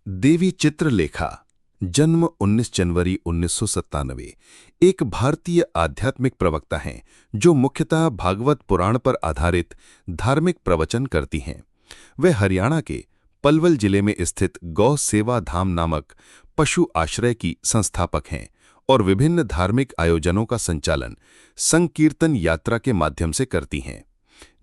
देवी चित्रलेखा, जन्म 19 जनवरी 1997, एक भारतीय आध्यात्मिक प्रवक्ता हैं जो मुख्यतः भागवत पुराण पर आधारित धार्मिक प्रवचन करती हैं। वे हरियाणा के पलवल जिले में स्थित गौ सेवा धाम नामक पशु आश्रय की संस्थापक हैं और विभिन्न धार्मिक आयोजनों का संचालन संकीर्तन यात्रा के माध्यम से करती हैं।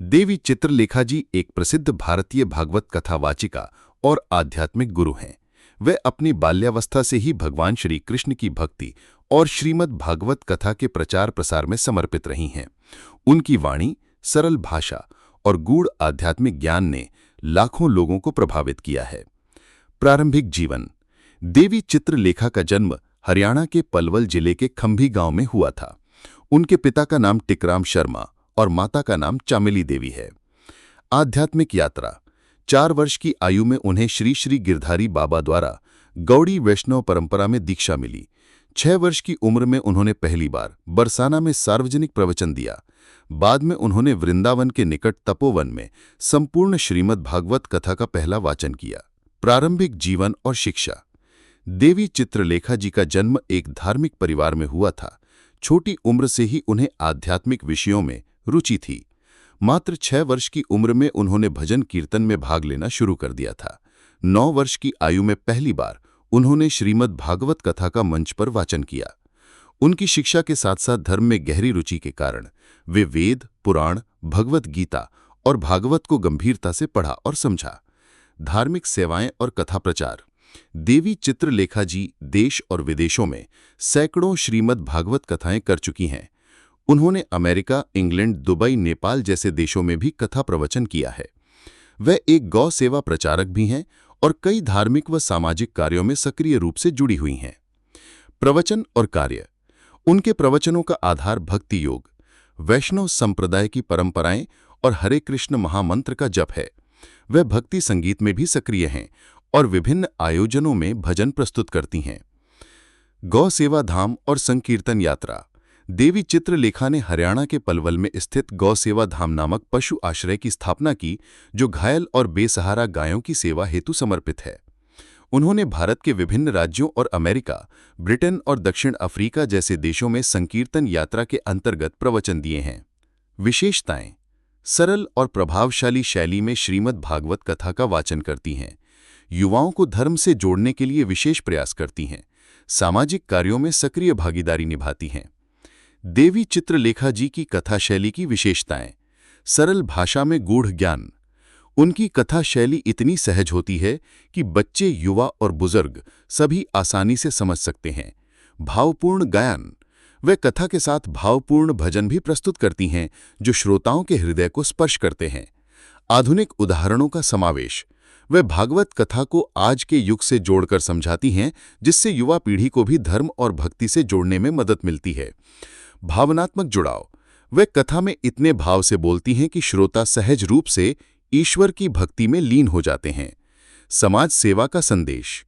देवी चित्रलेखा जी एक प्रसिद्ध भारतीय भागवत कथा वाचिका और आध्यात्मिक गुरु हैं। वे अपनी बाल्यावस्था से ही भगवान श्री कृष्ण की भक्ति और श्रीमद् भागवत कथा के प्रचार प्रसार में समर्पित रही हैं। उनकी वाणी, सरल भाषा और गूढ़ आध्यात्मिक ज्ञान ने लाखों लोगों को प्रभावित किया है। प्रारंभिक जीवन। देवी चित्रलेखा का जन्म हरियाणा के पलवल जिले के खंभी गांव में हुआ था। उनके पिता का नाम टिकराम शर्मा और माता का नाम चामेली देवी है। आध्यात्मिक यात्रा। 4 वर्ष की आयु में उन्हें श्री श्री गिरधारी बाबा द्वारा गौड़ी वैष्णव परंपरा में दीक्षा मिली। 6 वर्ष की उम्र में उन्होंने पहली बार बरसाना में सार्वजनिक प्रवचन दिया। बाद में उन्होंने वृंदावन के निकट तपोवन में संपूर्ण श्रीमद् भागवत कथा का पहला वाचन किया। प्रारंभिक जीवन और शिक्षा। देवी चित्रलेखा जी का जन्म एक धार्मिक परिवार में हुआ था। छोटी उम्र से ही उन्हें आध्यात्मिक विषयों में रुचि थी। मात्र 6 वर्ष की उम्र में उन्होंने भजन कीर्तन में भाग लेना शुरू कर दिया था। 9 वर्ष की आयु में पहली बार उन्होंने श्रीमद् भागवत कथा का मंच पर वाचन किया। उनकी शिक्षा के साथ साथ धर्म में गहरी रुचि के कारण वे वेद, पुराण, भगवत गीता और भागवत को गंभीरता से पढ़ा और समझा। धार्मिक सेवाएं और कथा प्रचार। देवी चित्रलेखा जी देश और विदेशों में सैकड़ों श्रीमद् भागवत कथाएं कर चुकी हैं। उन्होंने अमेरिका, इंग्लैंड, दुबई, नेपाल जैसे देशों में भी कथा प्रवचन किया है। वे एक गौ सेवा प्रचारक भी हैं और कई धार्मिक व सामाजिक कार्यों में सक्रिय रूप से जुड़ी हुई हैं। प्रवचन और कार्य। उनके प्रवचनों का आधार भक्ति योग, वैष्णव संप्रदाय की परंपराएं और हरे कृष्ण महामंत्र का जप है। वे भक्ति संगीत में भी सक्रिय हैं और विभिन्न आयोजनों में भजन प्रस्तुत करती हैं। गौ सेवा धाम और संकीर्तन यात्रा। देवी चित्रलेखा ने हरियाणा के पलवल में स्थित गौ सेवा धाम नामक पशु आश्रय की स्थापना की, जो घायल और बेसहारा गायों की सेवा हेतु समर्पित है। उन्होंने भारत के विभिन्न राज्यों और अमेरिका, ब्रिटेन और दक्षिण अफ्रीका जैसे देशों में संकीर्तन यात्रा के अंतर्गत प्रवचन दिए हैं। विशेषताएं। सरल और प्रभावशाली शैली में श्रीमद् भागवत कथा का वाचन करती हैं। युवाओं को धर्म से जोड़ने के लिए विशेष प्रयास करती हैं। सामाजिक कार्यों में सक्रिय भागीदारी निभाती हैं। देवी चित्रलेखा जी की कथा शैली की विशेषताएं। सरल भाषा में गूढ़ ज्ञान। उनकी कथा शैली इतनी सहज होती है कि बच्चे, युवा और बुजुर्ग सभी आसानी से समझ सकते हैं। भावपूर्ण गायन। वे कथा के साथ भावपूर्ण भजन भी प्रस्तुत करती हैं जो श्रोताओं के हृदय को स्पर्श करते हैं। आधुनिक उदाहरणों का समावेश। वे भागवत कथा को आज के युग से जोड़कर समझाती हैं, जिससे युवा पीढ़ी को भी धर्म और भक्ति से जोड़ने में मदद मिलती है। भावनात्मक जुड़ाव। वे कथा में इतने भाव से बोलती हैं कि श्रोता सहज रूप से ईश्वर की भक्ति में लीन हो जाते हैं। समाज सेवा का संदेश।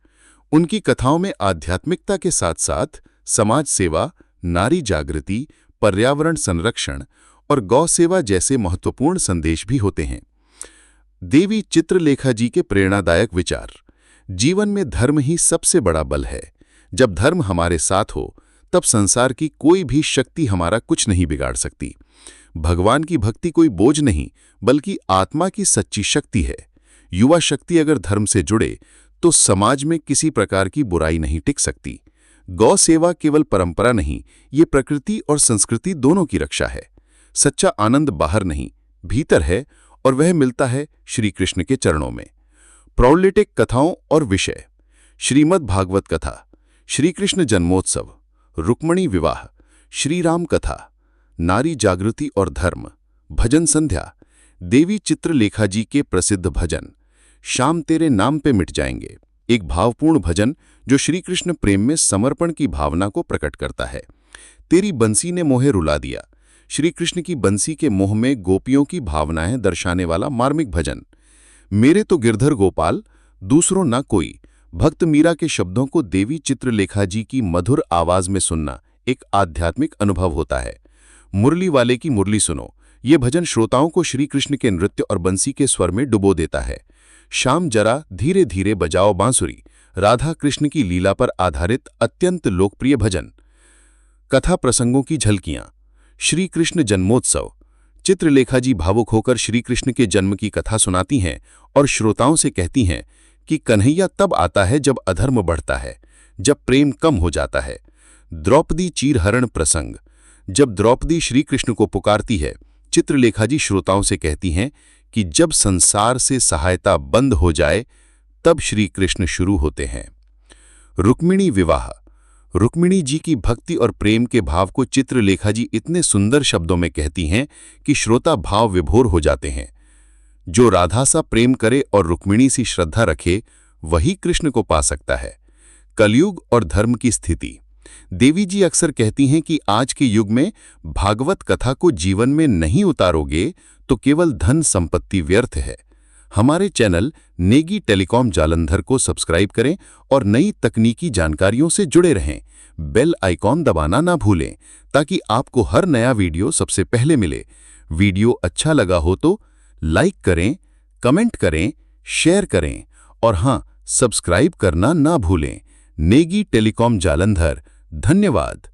उनकी कथाओं में आध्यात्मिकता के साथ साथ समाज सेवा, नारी जागृति, पर्यावरण संरक्षण और गौ सेवा जैसे महत्वपूर्ण संदेश भी होते हैं। देवी चित्रलेखा जी के प्रेरणादायक विचार। जीवन में धर्म ही सबसे बड़ा बल है। जब धर्म हमारे साथ हो तब संसार की कोई भी शक्ति हमारा कुछ नहीं बिगाड़ सकती। भगवान की भक्ति कोई बोझ नहीं, बल्कि आत्मा की सच्ची शक्ति है। युवा शक्ति अगर धर्म से जुड़े तो समाज में किसी प्रकार की बुराई नहीं टिक सकती। गौ सेवा केवल परंपरा नहीं, ये प्रकृति और संस्कृति दोनों की रक्षा है। सच्चा आनंद बाहर नहीं, भीतर है और वह मिलता है श्री कृष्ण के चरणों में। प्रौल्लिटिक कथाओं और विषय। श्रीमद् भागवत कथा, श्री कृष्ण जन्मोत्सव, रुक्मणी विवाह, श्री राम कथा, नारी जागृति और धर्म, भजन संध्या। देवी चित्रलेखा जी के प्रसिद्ध भजन। शाम तेरे नाम पे मिट जाएंगे, एक भावपूर्ण भजन जो श्री कृष्ण प्रेम में समर्पण की भावना को प्रकट करता है। तेरी बंसी ने मोहे रुला दिया, श्री कृष्ण की बंसी के मोह में गोपियों की भावनाएं दर्शाने वाला मार्मिक भजन। मेरे तो गिरधर गोपाल, दूसरों ना कोई। भक्त मीरा के शब्दों को देवी चित्रलेखा जी की मधुर आवाज में सुनना एक आध्यात्मिक अनुभव होता है। मुरली वाले की मुरली सुनो, ये भजन श्रोताओं को श्री कृष्ण के नृत्य और बंसी के स्वर में डुबो देता है। शाम जरा धीरे धीरे बजाओ बांसुरी, राधा कृष्ण की लीला पर आधारित अत्यंत लोकप्रिय भजन। कथा प्रसंगों की झलकियां। श्री कृष्ण जन्मोत्सव। चित्रलेखा जी भावुक होकर श्री कृष्ण के जन्म की कथा सुनाती हैं और श्रोताओं से कहती हैं कि कन्हैया तब आता है जब अधर्म बढ़ता है, जब प्रेम कम हो जाता है। द्रौपदी चीरहरण प्रसंग। जब द्रौपदी श्री कृष्ण को पुकारती है, चित्रलेखा जी श्रोताओं से कहती हैं कि जब संसार से सहायता बंद हो जाए तब श्री कृष्ण शुरू होते हैं। रुक्मिणी विवाह। रुक्मिणी जी की भक्ति और प्रेम के भाव को चित्रलेखा जी इतने सुंदर शब्दों में कहती हैं कि श्रोता भाव विभोर हो जाते हैं। जो राधा सा प्रेम करे और रुक्मिणी सी श्रद्धा रखे, वही कृष्ण को पा सकता है। कलयुग और धर्म की स्थिति। देवी जी अक्सर कहती हैं कि आज के युग में भागवत कथा को जीवन में नहीं उतारोगे तो केवल धन संपत्ति व्यर्थ है। हमारे चैनल नेगी टेलीकॉम जालंधर को सब्सक्राइब करें और नई तकनीकी जानकारियों से जुड़े रहें। बेल आइकॉन दबाना ना भूलें ताकि आपको हर नया वीडियो सबसे पहले मिले। वीडियो अच्छा लगा हो तो लाइक करें, कमेंट करें, शेयर करें और हाँ, सब्सक्राइब करना ना भूलें। नेगी टेलीकॉम जालंधर। धन्यवाद।